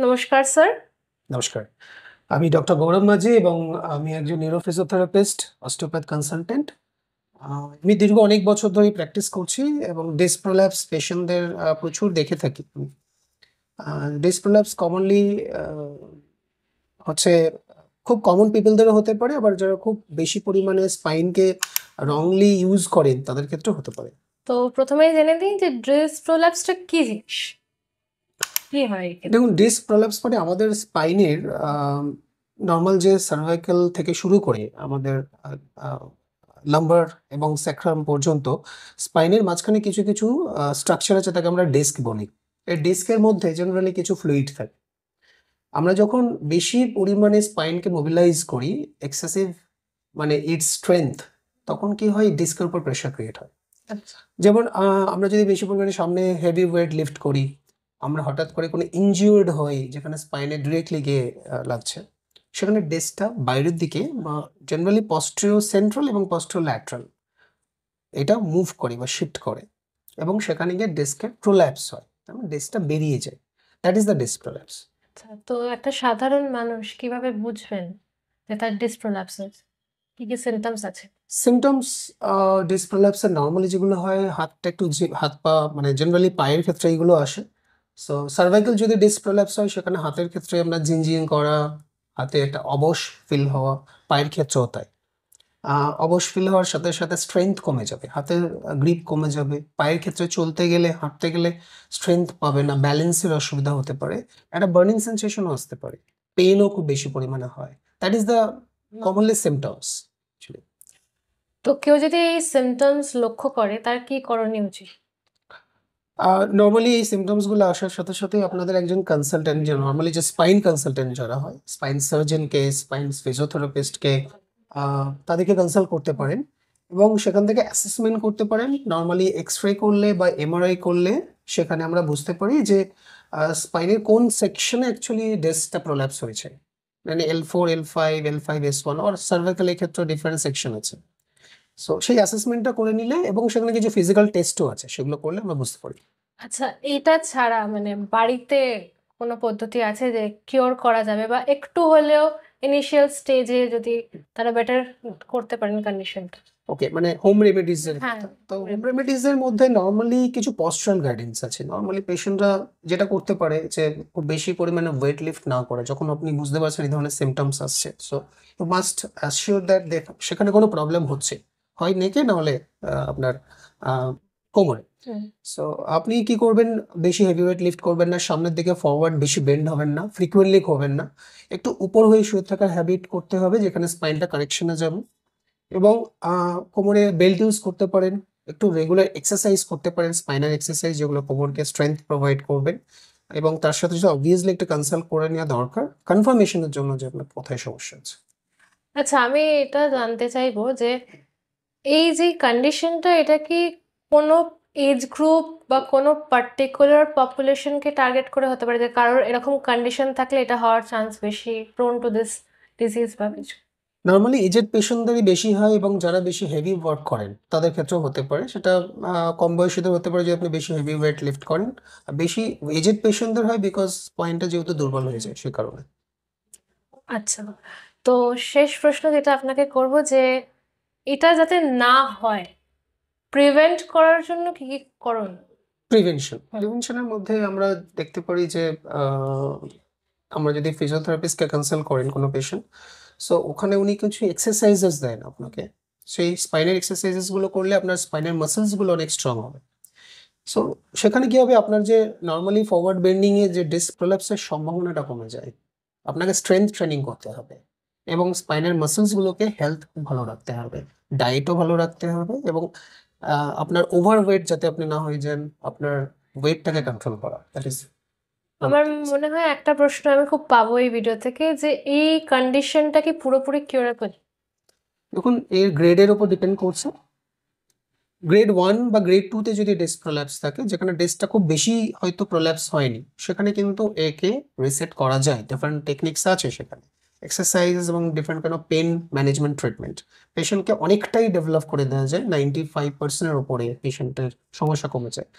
নমস্কার স্যার। নমস্কার, আমি ডক্টর গৌরব মাঝি এবং আমি একজন নিউরোফিজিওথেরাপিস্ট, অস্টিওপ্যাথ কনসালটেন্ট। আমি দীর্ঘ অনেক বছর ধরে প্র্যাকটিস করছি এবং ডিস্ক প্রোল্যাপস পেশেন্টদের প্রচুর দেখে থাকি। ডিস্ক প্রোল্যাপস কমনলি হচ্ছে খুব কমন পিপলদেরও হতে পারে, আবার যারা খুব বেশি পরিমাণে স্পাইনকে রংলি ইউজ করেন তাদের ক্ষেত্রেও হতে পারে। তো প্রথমেই জেনে দিই যে ডিস্ক প্রোল্যাপসটা কি জিনিস, কি হয় এক্ষেত্রে? দেখুন, ডিস্ক প্রোল্যাপস মানে আমাদের স্পাইনের নর্মাল যে সার্ভাইকাল থেকে শুরু করে আমাদের লাম্বার এবং স্যাক্রাম পর্যন্ত স্পাইনের মাঝখানে কিছু কিছু স্ট্রাকচার আছে, তাকে আমরা ডিস্ক বলি। এই ডিস্কের মধ্যে জেনারেলি কিছু ফ্লুইড থাকে। আমরা যখন বেশি পরিমাণে স্পাইনকে মোবিলাইজ করি, এক্সেসিভ মানে ইটস স্ট্রেংথ, তখন কি হয়, ডিস্কের উপর প্রেশার ক্রিয়েট হয়। আচ্ছা, যেমন আমরা যদি বেশি পরিমাণে সামনে হেভি ওয়েট লিফট করি, আমরা হঠাৎ করে কোনো ইনজিওর্ড হই যেখানে স্পাইনে ডিরেক্টলি গিয়ে লাগছে, সেখানে ডিস্কটা বাইরের দিকে বা জেনারেলি পস্টেরিও সেন্ট্রাল এবং পস্টেরিও ল্যাটারাল এটা মুভ করে বা শিফট করে এবং সেখানে গিয়ে ডিস্কের প্রোল্যাপস হয়, মানে ডিস্কটা বেরিয়ে যায়। That is the disc prolapse. আচ্ছা। তো একটা সাধারণ মানুষ কিভাবে বুঝবেন যে তার ডিস্ক প্রোল্যাপস হয়েছে? কি কি সিমটমস আছে? সিমটমস ডিস্ক প্রোল্যাপসের নর্মালি যেগুলো হয়, হাতটা একটু হাত পা মানে জেনারেলি পায়ের ক্ষেত্রে এইগুলো আসে। সো সার্ভাইকাল যদি ডিস্ক প্রোল্যাপস হয়, সেখানে হাতের ক্ষেত্রে আমরা ঝিনঝিন করা, হাতে একটা অবশ ফিল হওয়া, পায়ের ক্ষেত্রেও তাই। অবশ ফিল হওয়ার সাথে সাথে স্ট্রেংথ কমে যাবে, হাতের গ্রিপ কমে যাবে, পায়ের ক্ষেত্রে চলতে গেলে হাঁটতে গেলে স্ট্রেংথ পাবে না, ব্যালেন্সের অসুবিধা হতে পারে, একটা বার্নিং সেন্সেশনও আসতে পারে, পেইনও খুব বেশি পরিমাণে হয়। That is the commonly symptoms. তো কেউ যদি এই সিমটমস লক্ষ্য করে তার কি করণীয় উচিত? নর্মালি এই সিমটমসগুলো আসার সাথে সাথে আপনাদের একজন কনসালটেন্ট, যে নর্মালি যে স্পাইন কনসালটেন্ট যারা হয়, স্পাইন সার্জনকে, স্পাইন ফিজিওথেরাপিস্টকে, তাদেরকে কনসাল্ট করতে পারেন এবং সেখান থেকে অ্যাসেসমেন্ট করতে পারেন। নর্মালি এক্স-রে করলে বা এমআরআই করলে সেখানে আমরা বুঝতে পারি যে স্পাইনের কোন সেকশনে অ্যাকচুয়ালি ডিস্কটা প্রোল্যাপস হয়েছে, মানে L4, L5, L5, S1 আর সার্ভাইকালের ক্ষেত্রে ডিফারেন্ট সেকশন আছে। সো সেই অ্যাসেসমেন্টটা করে নিলে এবং সেখানে কিছু ফিজিক্যাল টেস্টও আছে, সেগুলো করলে আমরা বুঝতে পারি। আচ্ছা, এটা ছাড়া মানে বাড়িতে কোনো পদ্ধতি আছে যে কিওর করা যাবে বা একটু হলেও ইনিশিয়াল স্টেজে যদি তারা বেটার করতে পারেন কন্ডিশনটা? ওকে, মানে হোম রেমেডিজ এর হ্যাঁ, কথা। তো হোম রেমেডিজ এর মধ্যে নর্মালি কিছু পশ্চারাল গাইডেন্স আছে। নর্মালি পেশেন্টরা যেটা করতে পারে যে খুব বেশি পরিমাণে ওয়েট লিফট না করা, যখন আপনি বুঝতে পারছেন এই ধরনের সিমটমস আসছে, so you must assure that সেখানে কোনো প্রবলেম হচ্ছে, হয় নেকে না হলে আপনার কোমরে। হুম। সো আপনি কি করবেন, বেশি হেভি ওয়েট লিফট করবেন না, সামনের দিকে ফরওয়ার্ড বেশি বেন্ড হবেন না, ফ্রিকুয়েন্টলি করবেন না, একটু উপর হয়ে শুয়ে থাকার হ্যাবিট করতে হবে যেখানে স্পাইনটা কারেকশনে যাবে এবং কোমরে বেল্ট ইউজ করতে পারেন, একটু রেগুলার এক্সারসাইজ করতে পারেন, স্পাইনাল এক্সারসাইজ যেগুলো কোমরকে স্ট্রেংথ প্রোভাইড করবেন এবং তার সাথে সাথে অবভিয়াসলি একটা কনসাল্ট করে নেওয়া দরকার কনফার্মেশনের জন্য যে আপনার কোথায় সমস্যা আছে। আচ্ছা, আমি এটা জানতে চাইবো যে এই যে কন্ডিশনটা, এটা কি কোনো এজ গ্রুপ বা কোনো পার্টিকুলার পপুলেশনকে টার্গেট করে হতে পারে, যে কারোর এরকম কন্ডিশন থাকলে এটা হওয়ার চান্স বেশি, প্রোন টু দিস ডিজিজ বা কিছু? নর্মালি এজেড পেশেন্টদেরই বেশি হয় এবং যারা বেশি হেভি ওয়ার্ক করেন তাদের ক্ষেত্রেও হতে পারে। সেটা কম বয়সীদের হতে পারে যদি আপনি বেশি হেভি ওয়েট লিফট করেন। আর বেশি এজেড পেশেন্টদের হয় বিকজ পয়েন্টটা যেহেতু দুর্বল হয়ে যায় সে কারণে। আচ্ছা, তো শেষ প্রশ্ন যেটা আপনাকে করব যে এটা যাতে না হয়, প্রিভেন্ট করার জন্য কি কি করণ? প্রিভেনশনের মধ্যে আমরা দেখতে পারি যে আমরা যদি ফিজিওথেরাপিস্টকে কনসাল্ট করেন কোনো পেশেন্ট, সো ওখানে উনি কিছু এক্সারসাইজেস দেন আপনাকে। সেই স্পাইনের এক্সারসাইজেসগুলো করলে আপনার স্পাইনের মাসেলসগুলো অনেক স্ট্রং হবে। সো সেখানে কি হবে, আপনার যে নর্মালি ফরওয়ার্ড বেন্ডিংয়ে যে ডিস্ক প্রোল্যাপসের সম্ভাবনাটা কমে যায়। আপনাকে স্ট্রেংথ ট্রেনিং করতে হবে এবং স্পাইনের মাসেলসগুলোকে হেলথ ভালো রাখতে হবে, ডায়েটও ভালো রাখতে হবে এবং আপনার ওভারওয়েট যাতে আপনি না হয়ে যান, আপনার ওয়েটটাকে কন্ট্রোল করা, দ্যাট ইজ। আমার মনে হয় একটা প্রশ্ন আমি খুব পাবো এই ভিডিও থেকে, যে এই কন্ডিশনটা কি পুরোপুরি কিউরেবল? দেখুন, এর গ্রেডের উপর ডিপেন্ড করছে। গ্রেড 1 বা গ্রেড 2 তে যদি ডিস্ক প্রোল্যাপস থাকে, যেখানে ডিস্কটা খুব বেশি হয়তো প্রোল্যাপস হয়নি, সেখানে কিন্তু একে রিসেট করা যায়। ডিফারেন্ট টেকনিক্স আছে সেখানে, এক্সারসাইজ এবং different kind of pen management treatment. পেশেন্টকে অনেকটাই ডেভেলপ করে দেওয়া যায়, 95%-এর উপরে পেশেন্টের সমস্যা কমে যায়।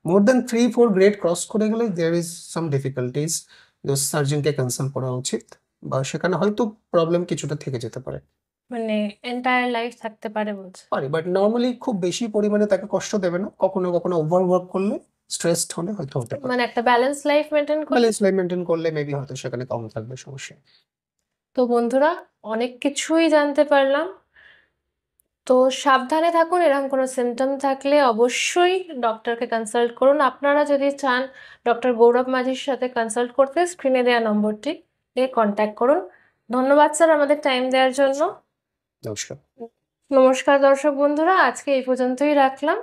মোর দ্যান 3-4 গ্রেড ক্রস করে গেলে দেয়ার ইজ সাম ডিফিকাল্টিজ। সার্জনকে কনসাল্ট করা উচিত, বা সেখানে হয়তো প্রবলেম কিছুটা থেকে যেতে পারে। মানে এন্টায়ার লাইফ থাকতে পারে বলছে। পারে, বাট নর্মালি খুব বেশি পরিমাণে তাকে কষ্ট দেবে না। কখনো কখনো ওভারওয়ার্ক করলে, স্ট্রেসড হলে হয়তো হতে পারে। মানে একটা ব্যালেন্স লাইফ মেনটেন করলে। ব্যালেন্স লাইফ মেনটেন করলে মেবি হয়তো সেখানে কম থাকবে সমস্যা। তো বন্ধুরা, অনেক কিছুই জানতে পারলাম। তো সাবধানে থাকুন, এরকম কোনো সিমটম থাকলে অবশ্যই ডক্টরকে কনসাল্ট করুন। আপনারা যদি চান ডক্টর গৌরব মাঝির সাথে কনসাল্ট করতে, স্ক্রিনে দেওয়া নম্বরটি দিয়ে কন্ট্যাক্ট করুন। ধন্যবাদ স্যার আমাদের টাইম দেওয়ার জন্য। নমস্কার। নমস্কার দর্শক বন্ধুরা, আজকে এই পর্যন্তই রাখলাম।